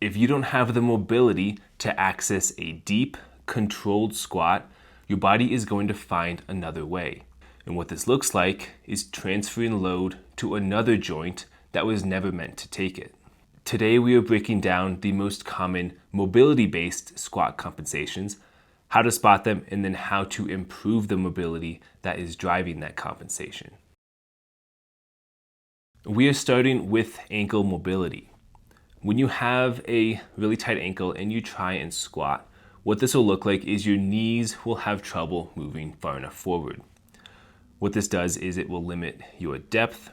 If you don't have the mobility to access a deep, controlled squat, your body is going to find another way. And what this looks like is transferring load to another joint that was never meant to take it. Today we are breaking down the most common mobility-based squat compensations, how to spot them, and then how to improve the mobility that is driving that compensation. We are starting with ankle mobility. When you have a really tight ankle and you try and squat, what this will look like is your knees will have trouble moving far enough forward. What this does is it will limit your depth,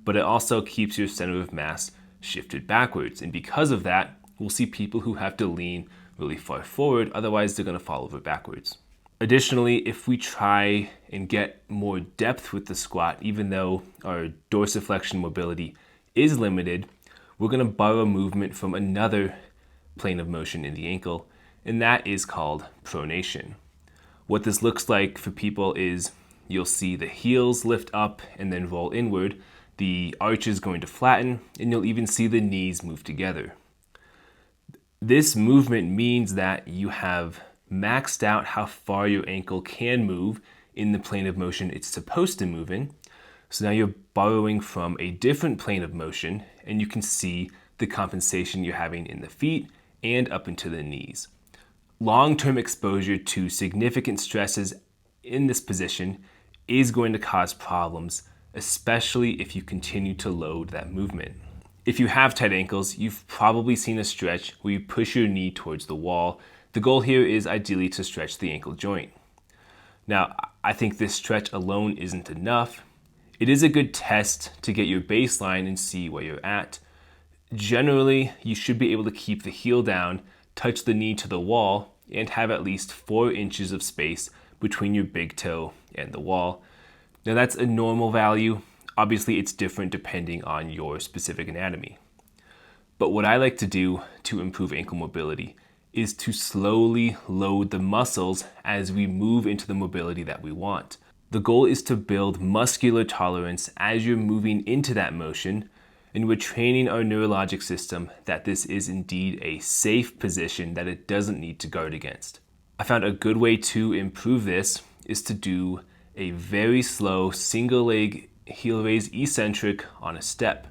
but it also keeps your center of mass shifted backwards. And because of that, we'll see people who have to lean really far forward, otherwise they're going to fall over backwards. Additionally, if we try and get more depth with the squat, even though our dorsiflexion mobility is limited, we're going to borrow movement from another plane of motion in the ankle, and that is called pronation. What this looks like for people is you'll see the heels lift up and then roll inward, the arch is going to flatten, and you'll even see the knees move together. This movement means that you have maxed out how far your ankle can move in the plane of motion it's supposed to move in. So now you're borrowing from a different plane of motion, and you can see the compensation you're having in the feet and up into the knees. Long-term exposure to significant stresses in this position is going to cause problems, especially if you continue to load that movement. If you have tight ankles, you've probably seen a stretch where you push your knee towards the wall. The goal here is ideally to stretch the ankle joint. Now, I think this stretch alone isn't enough. It is a good test to get your baseline and see where you're at. Generally, you should be able to keep the heel down, touch the knee to the wall, and have at least 4 inches of space between your big toe and the wall. Now that's a normal value. Obviously it's different depending on your specific anatomy. But what I like to do to improve ankle mobility is to slowly load the muscles as we move into the mobility that we want. The goal is to build muscular tolerance as you're moving into that motion, and we're training our neurologic system that this is indeed a safe position that it doesn't need to guard against. I found a good way to improve this is to do a very slow single leg heel raise eccentric on a step.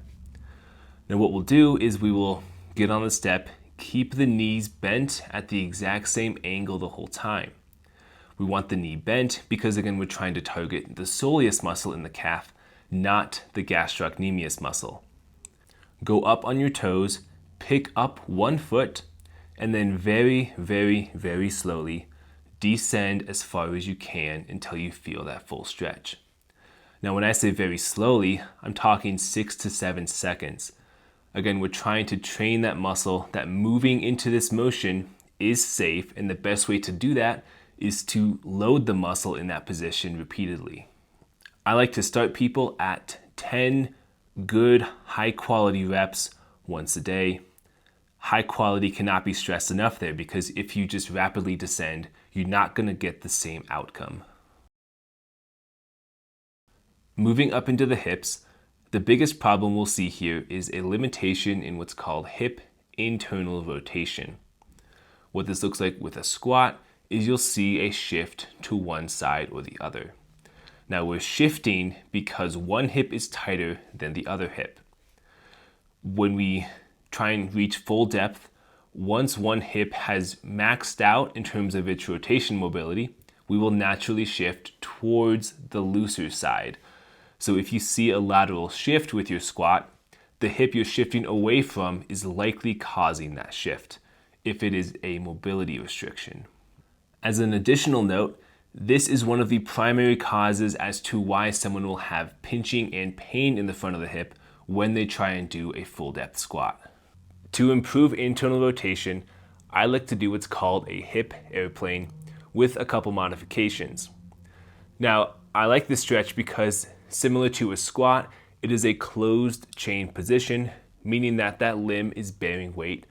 Now what we'll do is we will get on the step, keep the knees bent at the exact same angle the whole time. We want the knee bent because again we're trying to target the soleus muscle in the calf, not the gastrocnemius muscle. Go up on your toes, pick up one foot, and then very, very, very slowly descend as far as you can until you feel that full stretch. Now when I say very slowly, I'm talking 6 to 7 seconds. Again, we're trying to train that muscle that moving into this motion is safe, and the best way to do that is to load the muscle in that position repeatedly. I like to start people at 10 good high quality reps once a day. High quality cannot be stressed enough there because if you just rapidly descend, you're not going to get the same outcome. Moving up into the hips, the biggest problem we'll see here is a limitation in what's called hip internal rotation. What this looks like with a squat is you'll see a shift to one side or the other. Now we're shifting because one hip is tighter than the other hip. When we try and reach full depth, once one hip has maxed out in terms of its rotation mobility, we will naturally shift towards the looser side. So if you see a lateral shift with your squat, the hip you're shifting away from is likely causing that shift, if it is a mobility restriction. As an additional note, this is one of the primary causes as to why someone will have pinching and pain in the front of the hip when they try and do a full depth squat. To improve internal rotation, I like to do what's called a hip airplane with a couple modifications. Now, I like this stretch because similar to a squat, it is a closed chain position, meaning that that limb is bearing weight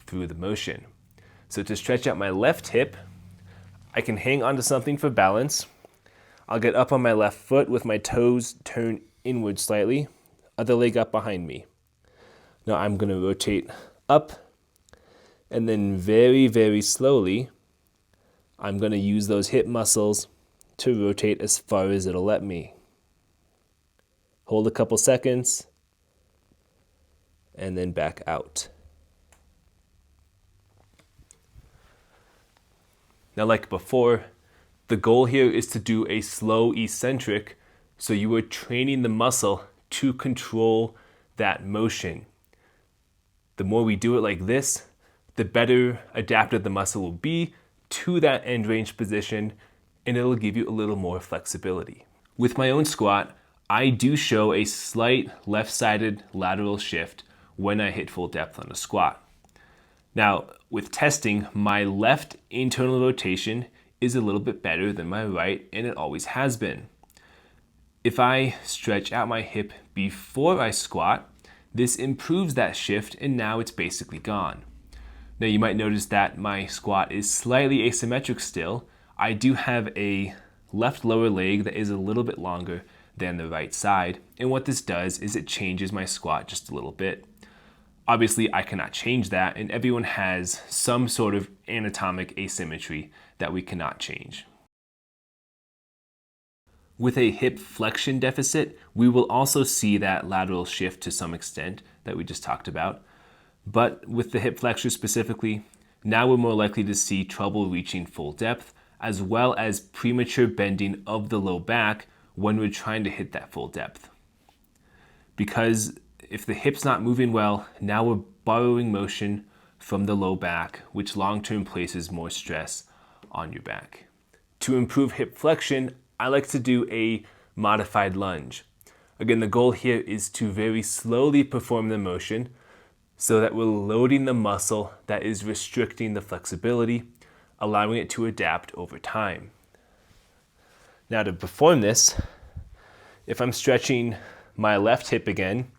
through the motion. So to stretch out my left hip, I can hang onto something for balance. I'll get up on my left foot with my toes turned inward slightly, other leg up behind me. Now I'm going to rotate up And then very, very slowly, I'm going to use those hip muscles to rotate as far as it'll let me. Hold a couple seconds, and then back out. Now, like before, the goal here is to do a slow eccentric, so you are training the muscle to control that motion. The more we do it like this, the better adapted the muscle will be to that end range position, and it'll give you a little more flexibility. With my own squat, I do show a slight left-sided lateral shift when I hit full depth on a squat. Now, with testing, my left internal rotation is a little bit better than my right, and it always has been. If I stretch out my hip before I squat, this improves that shift, and now it's basically gone. Now, you might notice that my squat is slightly asymmetric still. I do have a left lower leg that is a little bit longer than the right side, and what this does is it changes my squat just a little bit. Obviously, I cannot change that, and everyone has some sort of anatomic asymmetry that we cannot change. With a hip flexion deficit, we will also see that lateral shift to some extent that we just talked about. But with the hip flexor specifically, now we're more likely to see trouble reaching full depth, as well as premature bending of the low back when we're trying to hit that full depth. Because if the hip's not moving well, now we're borrowing motion from the low back, which long-term places more stress on your back. To improve hip flexion, I like to do a modified lunge. Again, the goal here is to very slowly perform the motion so that we're loading the muscle that is restricting the flexibility, allowing it to adapt over time. Now, to perform this, if I'm stretching my left hip again,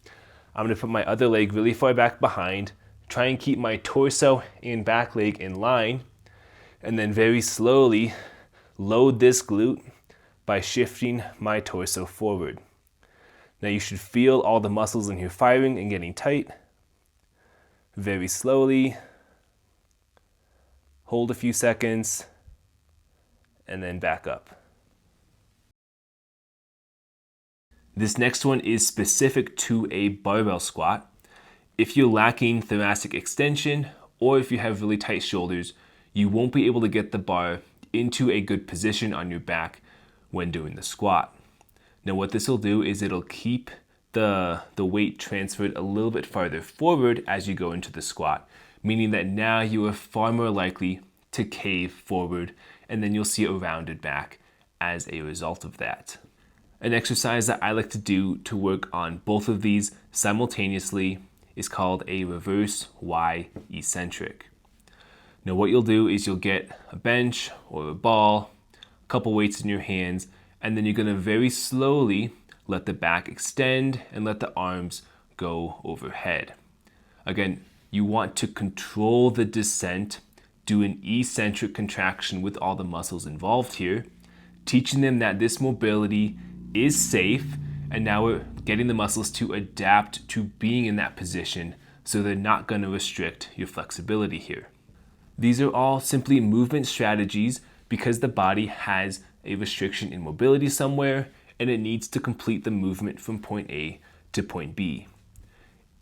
I'm going to put my other leg really far back behind, try and keep my torso and back leg in line, and then very slowly load this glute by shifting my torso forward. Now you should feel all the muscles in here firing and getting tight. Very slowly, hold a few seconds, and then back up. This next one is specific to a barbell squat. If you're lacking thoracic extension, or if you have really tight shoulders, you won't be able to get the bar into a good position on your back when doing the squat. Now what this will do is it'll keep the weight transferred a little bit farther forward as you go into the squat, meaning that now you are far more likely to cave forward, and then you'll see a rounded back as a result of that. An exercise that I like to do to work on both of these simultaneously is called a reverse Y eccentric. Now what you'll do is you'll get a bench or a ball, a couple weights in your hands, and then you're going to very slowly let the back extend and let the arms go overhead. Again, you want to control the descent, do an eccentric contraction with all the muscles involved here, teaching them that this mobility is safe, and now we're getting the muscles to adapt to being in that position so they're not going to restrict your flexibility here. These are all simply movement strategies because the body has a restriction in mobility somewhere and it needs to complete the movement from point A to point B.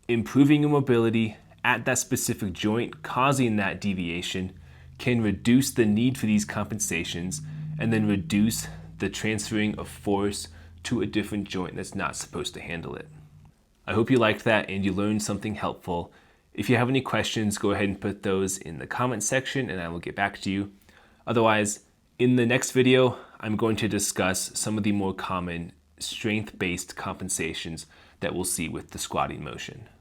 Improving your mobility at that specific joint causing that deviation can reduce the need for these compensations and then reduce the transferring of force to a different joint that's not supposed to handle it. I hope you liked that and you learned something helpful. If you have any questions, go ahead and put those in the comment section and I will get back to you. Otherwise, in the next video, I'm going to discuss some of the more common strength-based compensations that we'll see with the squatting motion.